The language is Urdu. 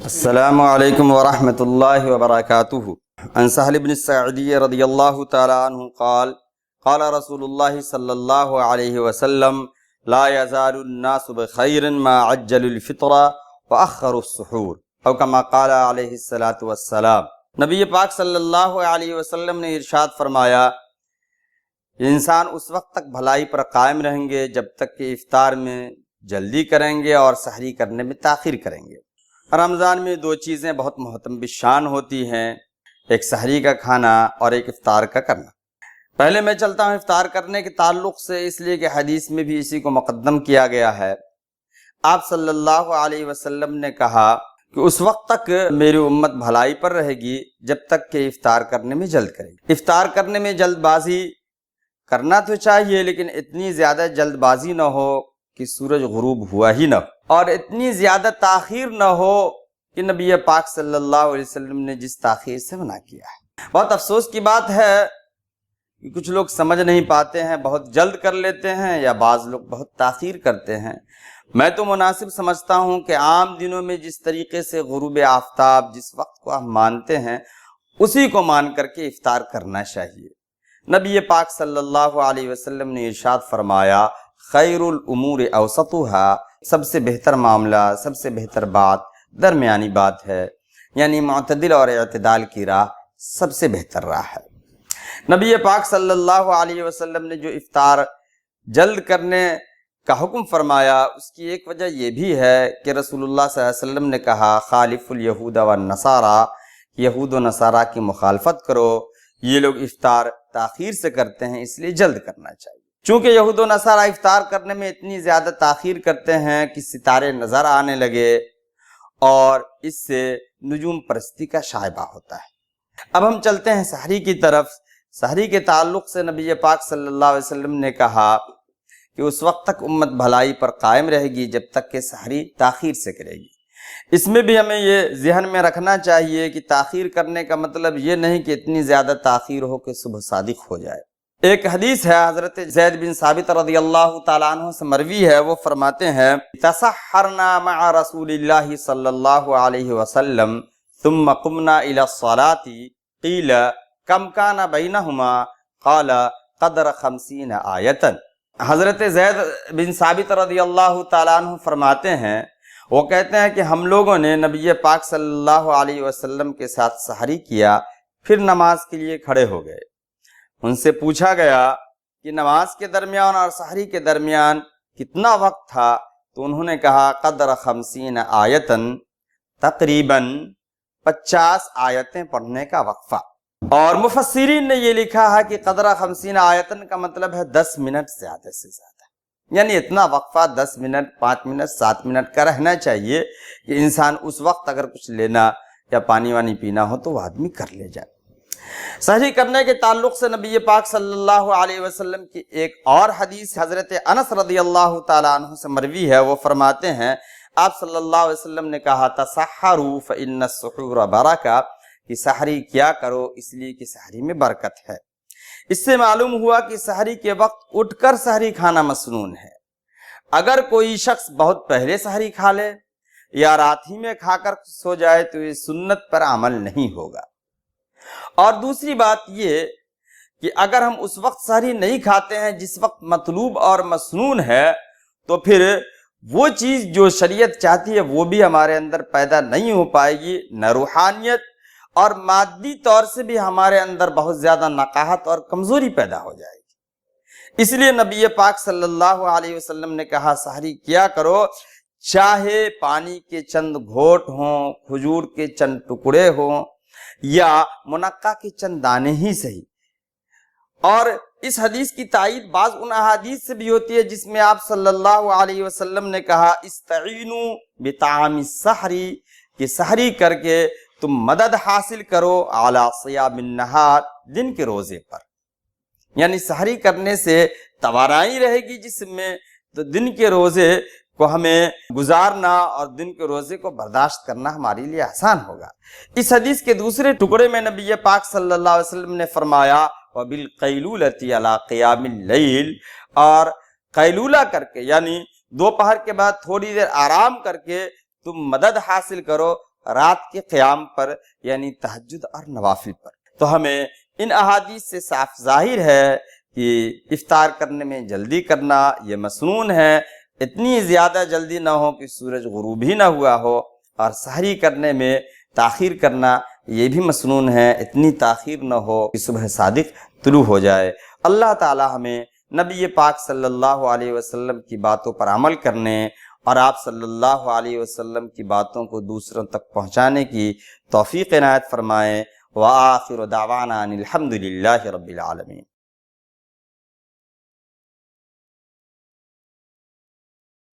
السلام علیکم ورحمۃ اللہ وبرکاتہ۔ عن سہل بن سعدی رضی اللہ تعالی عنہ قال قال رسول اللہ صلی اللہ علیہ وسلم لا يزال الناس بخیر ما عجلوا الفطر واخروا السحور او کما قال علیہ الصلاۃ والسلام۔ نبی پاک صلی اللہ علیہ وسلم نے ارشاد فرمایا، انسان اس وقت تک بھلائی پر قائم رہیں گے جب تک کہ افطار میں جلدی کریں گے اور سحری کرنے میں تاخیر کریں گے۔ رمضان میں دو چیزیں بہت مہتم بشان ہوتی ہیں، ایک سحری کا کھانا اور ایک افطار کا کرنا۔ پہلے میں چلتا ہوں افطار کرنے کے تعلق سے، اس لیے کہ حدیث میں بھی اسی کو مقدم کیا گیا ہے۔ آپ صلی اللہ علیہ وسلم نے کہا کہ اس وقت تک میری امت بھلائی پر رہے گی جب تک کہ افطار کرنے میں جلد کرے گی۔ افطار کرنے میں جلد بازی کرنا تو چاہیے، لیکن اتنی زیادہ جلد بازی نہ ہو کہ سورج غروب ہوا ہی نہ ہو، اور اتنی زیادہ تاخیر نہ ہو کہ نبی پاک صلی اللہ علیہ وسلم نے جس تاخیر سے منع کیا ہے۔ بہت افسوس کی بات ہے کہ کچھ لوگ سمجھ نہیں پاتے ہیں، بہت جلد کر لیتے ہیں یا بعض لوگ بہت تاخیر کرتے ہیں۔ میں تو مناسب سمجھتا ہوں کہ عام دنوں میں جس طریقے سے غروب آفتاب جس وقت کو ہم مانتے ہیں، اسی کو مان کر کے افطار کرنا چاہیے۔ نبی پاک صلی اللہ علیہ وسلم نے ارشاد فرمایا، خیر الامور اوسطها، سب سے بہتر معاملہ، سب سے بہتر بات درمیانی بات ہے، یعنی معتدل اور اعتدال کی راہ سب سے بہتر راہ ہے۔ نبی پاک صلی اللہ علیہ وسلم نے جو افطار جلد کرنے کا حکم فرمایا، اس کی ایک وجہ یہ بھی ہے کہ رسول اللہ صلی اللہ علیہ وسلم نے کہا، خالف الیہود والنصارى، یہود و نصارہ کی مخالفت کرو، یہ لوگ افطار تاخیر سے کرتے ہیں، اس لیے جلد کرنا چاہیے۔ چونکہ یہود و نصارہ افطار کرنے میں اتنی زیادہ تاخیر کرتے ہیں کہ ستارے نظر آنے لگے اور اس سے نجوم پرستی کا شائبہ ہوتا ہے۔ اب ہم چلتے ہیں سحری کی طرف۔ سحری کے تعلق سے نبی پاک صلی اللہ علیہ وسلم نے کہا کہ اس وقت تک امت بھلائی پر قائم رہے گی جب تک کہ سحری تاخیر سے کرے گی۔ اس میں بھی ہمیں یہ ذہن میں رکھنا چاہیے کہ تاخیر کرنے کا مطلب یہ نہیں کہ اتنی زیادہ تاخیر ہو کہ صبح صادق ہو جائے۔ ایک حدیث ہے حضرت زید بن ثابت رضی اللہ تعالیٰ عنہ سے مروی ہے، وہ فرماتے ہیں، تسحرنا مع رسول اللہ صلی اللہ علیہ وسلم ثم قمنا الى الصلاة قیل کم کان بینہما قال قدر 50 آیتا۔ حضرت زید بن ثابت رضی اللہ تعالیٰ عنہ فرماتے ہیں، وہ کہتے ہیں کہ ہم لوگوں نے نبی پاک صلی اللہ علیہ وسلم کے ساتھ سحری کیا، پھر نماز کے لیے کھڑے ہو گئے۔ ان سے پوچھا گیا کہ نماز کے درمیان اور سحری کے درمیان کتنا وقت تھا، تو انہوں نے کہا قدر 50 آیتن، تقریباً 50 آیتیں پڑھنے کا وقفہ۔ اور مفسرین نے یہ لکھا ہے کہ قدر 50 آیتن کا مطلب ہے 10 منٹ زیادہ سے زیادہ، یعنی اتنا وقفہ 10 منٹ 5 منٹ 7 منٹ کا رہنا چاہیے کہ انسان اس وقت اگر کچھ لینا یا پانی وانی پینا ہو تو وہ آدمی کر لے جائے۔ سحری کرنے کے تعلق سے نبی پاک صلی اللہ علیہ وسلم کی ایک اور حدیث حضرت انس رضی اللہ تعالیٰ عنہ سے مروی ہے، وہ فرماتے ہیں، آپ صلی اللہ علیہ وسلم نے کہا، تسحروا فإن السحور برکہ، کہ سحری کیا کرو اس لیے کہ سحری میں برکت ہے۔ اس سے معلوم ہوا کہ سحری کے وقت اٹھ کر سحری کھانا مسنون ہے۔ اگر کوئی شخص بہت پہلے سحری کھا لے یا رات ہی میں کھا کر سو جائے تو یہ سنت پر عمل نہیں ہوگا۔ اور دوسری بات یہ کہ اگر ہم اس وقت سحری نہیں کھاتے ہیں جس وقت مطلوب اور مسنون ہے، تو پھر وہ چیز جو شریعت چاہتی ہے وہ بھی ہمارے اندر پیدا نہیں ہو پائے گی، نہ روحانیت، اور مادی طور سے بھی ہمارے اندر بہت زیادہ نقاہت اور کمزوری پیدا ہو جائے گی۔ اس لیے نبی پاک صلی اللہ علیہ وسلم نے کہا، سحری کیا کرو، چاہے پانی کے چند گھونٹ ہوں، کھجور کے چند ٹکڑے ہوں، یا منقع کے چند دانے ہی صحیح۔ اور اس حدیث کی تائید بعض ان احادیث سے بھی ہوتی ہے جس میں آپ صلی اللہ علیہ وسلم نے کہا، استعینوا بطعام السحر، کہ سحری کر کے تم مدد حاصل کرو علی صیام النہار، دن کے روزے پر، یعنی سحری کرنے سے توانائی رہے گی جسم میں، تو دن کے روزے کو ہمیں گزارنا اور دن کے روزے کو برداشت کرنا ہمارے لیے آسان ہوگا۔ اس حدیث کے دوسرے ٹکڑے میں نبی پاک صلی اللہ علیہ وسلم نے فرمایا، وَبِالْقَيْلُولَةِ عَلَىٰ قِيَامِ اللَّيْلِ، اور قیلولہ کر کے، یعنی دوپہر کے بعد تھوڑی دیر آرام کر کے تم مدد حاصل کرو رات کے قیام پر یعنی تہجد اور نوافل پر۔ تو ہمیں ان احادیث سے صاف ظاہر ہے کہ افطار کرنے میں جلدی کرنا یہ مسنون ہے، اتنی زیادہ جلدی نہ ہو کہ سورج غروب ہی نہ ہوا ہو، اور سحری کرنے میں تاخیر کرنا یہ بھی مسنون ہے، اتنی تاخیر نہ ہو کہ صبح صادق طلوع ہو جائے۔ اللہ تعالی ہمیں نبی پاک صلی اللہ علیہ وسلم کی باتوں پر عمل کرنے اور آپ صلی اللہ علیہ وسلم کی باتوں کو دوسروں تک پہنچانے کی توفیق عنایت فرمائے۔ وآخر دعوانا ان الحمد للہ رب العالمین۔